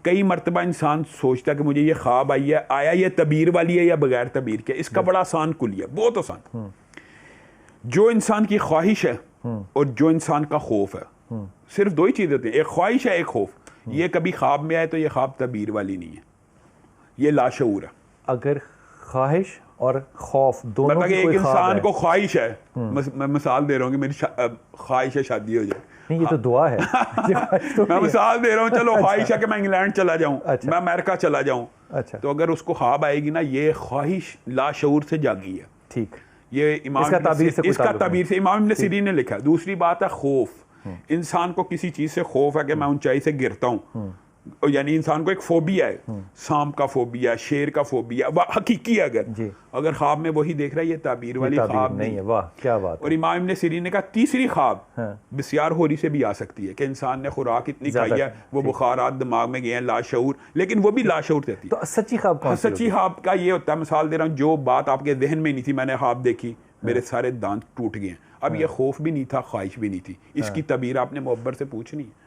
کئی مرتبہ انسان سوچتا ہے کہ مجھے یہ خواب آئی ہے، آیا یہ تعبیر والی ہے یا بغیر تعبیر کے. اس کا بڑا آسان کلیہ، بہت آسان. جو انسان کی خواہش ہے اور جو انسان کا خوف ہے، صرف دو ہی چیزیں ہوتی ہیں، ایک خواہش ہے ایک خوف. یہ کبھی خواب میں آئے تو یہ خواب تعبیر والی نہیں ہے، یہ لاشعور ہے. اگر خواہش اور خوف دونوں مطلب کی ایک کوئی خواب انسان ہے، کو خواہش ہے، میں مثال دے رہا ہوں کہ میری خواہش ہے شادی ہو جائے. نہیں یہ تو دعا ہے. میں مثال دے رہا ہوں، چلو خواہش ہے کہ میں انگلینڈ چلا جاؤں، میں امریکہ چلا جاؤں. اچھا تو اگر اس کو خواب آئے گی نا، یہ خواہش لاشعور سے جاگی ہے. ٹھیک، یہ امام اس کا تعبیر سے امام ابن سیرین نے لکھا. دوسری بات ہے خوف. انسان کو کسی چیز سے خوف ہے کہ میں اونچائی سے گرتا ہوں، یعنی انسان کو ایک فوبیا ہے، سانپ کا فوبیا، شیر کا فوبیا، حقیقی ہے. اگر خواب میں وہی دیکھ رہا ہے، یہ تعبیر والی خواب نہیں ہے. واہ کیا بات. اور امام ابن سیرین نے کہا تیسری خواب بسیار ہوری سے بھی آ سکتی ہے، کہ انسان نے خوراک اتنی کھائی ہے، وہ بخارات دماغ میں گئے ہیں، لاشعور، لیکن وہ بھی لاشعور رہتی ہے. تو سچی خواب کون سی؟ سچی خواب کا یہ ہوتا ہے، مثال دے رہا ہوں، جو بات آپ کے ذہن میں نہیں تھی، میں نے خواب دیکھی، میرے سارے دانت ٹوٹ گئے ہیں. اب یہ خوف بھی نہیں تھا، خواہش بھی نہیں تھی، اس کی تعبیر آپ نے معبر سے پوچھنی ہے.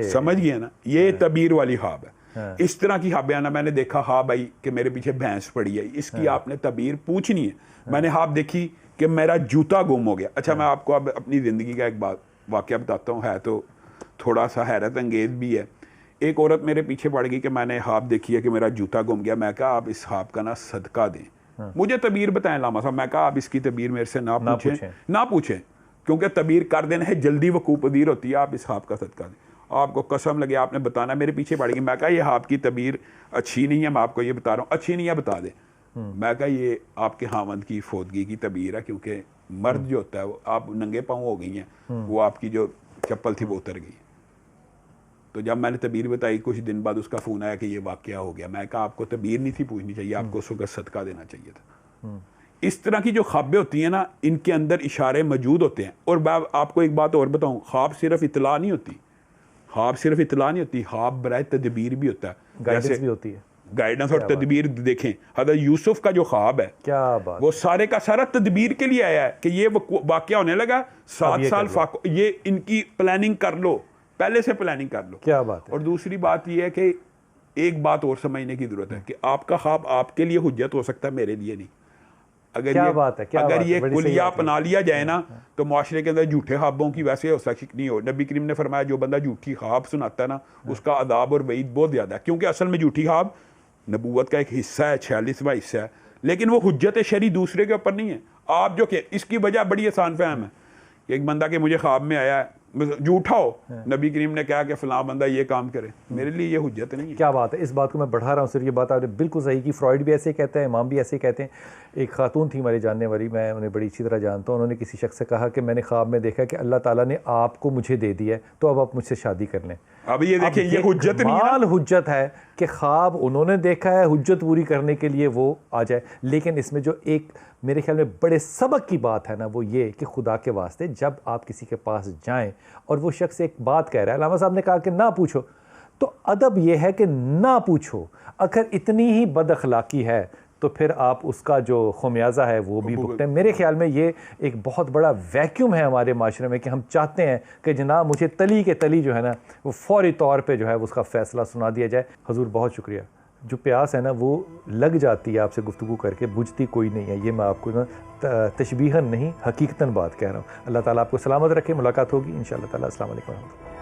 سمجھ گئے نا، یہ تعبیر والی خواب ہے. اس طرح کی خواب آنا، میں نے دیکھا خواب آئی کہ میرے پیچھے بھینس پڑی ہے، اس کی آپ نے تعبیر پوچھنی ہے. میں نے خواب دیکھی کہ میرا جوتا گم ہو گیا. اچھا میں آپ کو اب اپنی زندگی کا ایک واقعہ بتاتا ہوں، ہے تو تھوڑا سا حیرت انگیز بھی ہے. ایک عورت میرے پیچھے پڑ گئی کہ میں نے خواب دیکھی ہے کہ میرا جوتا گم گیا. میں کہا آپ اس خواب کا نا صدقہ دیں، مجھے تعبیر بتائیں علامہ صاحب. میں کہا آپ اس کی تعبیر میرے سے نہ پوچھیں کیونکہ تعبیر کر دینا ہے جلدی وقوع پذیر ہوتی ہے. آپ اس خواب کا صدقہ دیں. آپ کو قسم لگے آپ نے بتانا. میرے پیچھے پڑ گئی. میں کہا یہ خواب کی تعبیر اچھی نہیں ہے، میں آپ کو یہ بتا رہا ہوں، اچھی نہیں ہے بتا دیں. میں کہا یہ آپ کے خاوند کی فوتگی کی تعبیر ہے، کیونکہ مرد جو ہوتا ہے وہ آپ ننگے پاؤں ہو گئی ہیں، وہ آپ کی جو چپل تھی وہ اتر گئی. تو جب میں نے تعبیر بتائی کچھ دن بعد اس کا فون آیا کہ یہ واقعہ ہو گیا. میں کہا آپ کو تعبیر نہیں تھی پوچھنی چاہیے، آپ کو اس وقت صدقہ دینا چاہیے تھا. اس طرح کی جو خوابیں ہوتی ہیں نا، ان کے اندر اشارے موجود ہوتے ہیں. اور میں آپ کو ایک بات اور بتاؤں، خواب صرف اطلاع نہیں ہوتی، خواب برائے تدبیر بھی ہوتا ہے، گائیڈنس بھی ہوتی ہے. گائیڈنس اور تدبیر دیکھیں. حضرت یوسف کا جو خواب ہے، کیا بات، وہ سارے کا سارا تدبیر کے لیے آیا ہے کہ یہ واقعہ ہونے لگا 7 سال یہ ان کی پلاننگ کر لو، پہلے سے پلاننگ کر لو. کیا بات ہے. اور دوسری بات یہ ہے کہ ایک بات اور سمجھنے کی ضرورت ہے کہ آپ کا خواب آپ کے لیے حجت ہو سکتا ہے، میرے لیے نہیں. اگر یہ کلیہ اپنا لیا جائے نا تو معاشرے کے اندر جھوٹے خوابوں کی ویسے ہو سکتی نہیں ہو. نبی کریم نے فرمایا جو بندہ جھوٹی خواب سناتا ہے نا، اس کا عذاب اور وعید بہت زیادہ ہے. کیونکہ اصل میں جھوٹی خواب نبوت کا ایک حصہ ہے، 46واں حصہ ہے، لیکن وہ حجت شرعی دوسرے کے اوپر نہیں ہے. آپ جو کہ اس کی وجہ بڑی آسان فہم ہے. ایک بندہ کہ مجھے خواب میں آیا ہے، جھوٹا ہو، نبی کریم نے کہا کہ فلاں بندہ یہ کام کرے، میرے لیے یہ حجت نہیں ہے. کیا بات ہے. اس بات کو میں بڑھا رہا ہوں صرف، یہ بات آپ نے بالکل صحیح کی. فرائڈ بھی ایسے کہتے ہیں، امام بھی ایسے کہتے ہیں. ایک خاتون تھی ہماری جاننے والی، میں انہیں بڑی اچھی طرح جانتا ہوں. انہوں نے کسی شخص سے کہا کہ میں نے خواب میں دیکھا کہ اللہ تعالیٰ نے آپ کو مجھے دے دیا ہے، تو اب آپ مجھ سے شادی کر لیں. اب یہ دیکھیں، یہ حجت نہیں ہے، حجت ہے کہ خواب انہوں نے دیکھا ہے، حجت پوری کرنے کے لیے وہ آ جائے. لیکن اس میں جو ایک میرے خیال میں بڑے سبق کی بات ہے نا، وہ یہ کہ خدا کے واسطے جب آپ کسی کے پاس جائیں اور وہ شخص ایک بات کہہ رہا ہے، علامہ صاحب نے کہا کہ نہ پوچھو، تو ادب یہ ہے کہ نہ پوچھو. اگر اتنی ہی بد اخلاقی ہے تو پھر آپ اس کا جو خمیازہ ہے وہ بھی بھگتیں. میرے خیال میں یہ ایک بہت بڑا ویکیوم ہے ہمارے معاشرے میں کہ ہم چاہتے ہیں کہ جناب مجھے تلی کے تلی جو ہے نا وہ فوری طور پہ جو ہے اس کا فیصلہ سنا دیا جائے. حضور بہت شکریہ. جو پیاس ہے نا وہ لگ جاتی ہے آپ سے گفتگو کر کے، بجھتی کوئی نہیں ہے. یہ میں آپ کو نا تشبیہاً نہیں حقیقتاً بات کہہ رہا ہوں. اللہ تعالیٰ آپ کو سلامت رکھے. ملاقات ہوگی انشاءاللہ تعالیٰ. السلام علیکم ورحمۃ اللہ.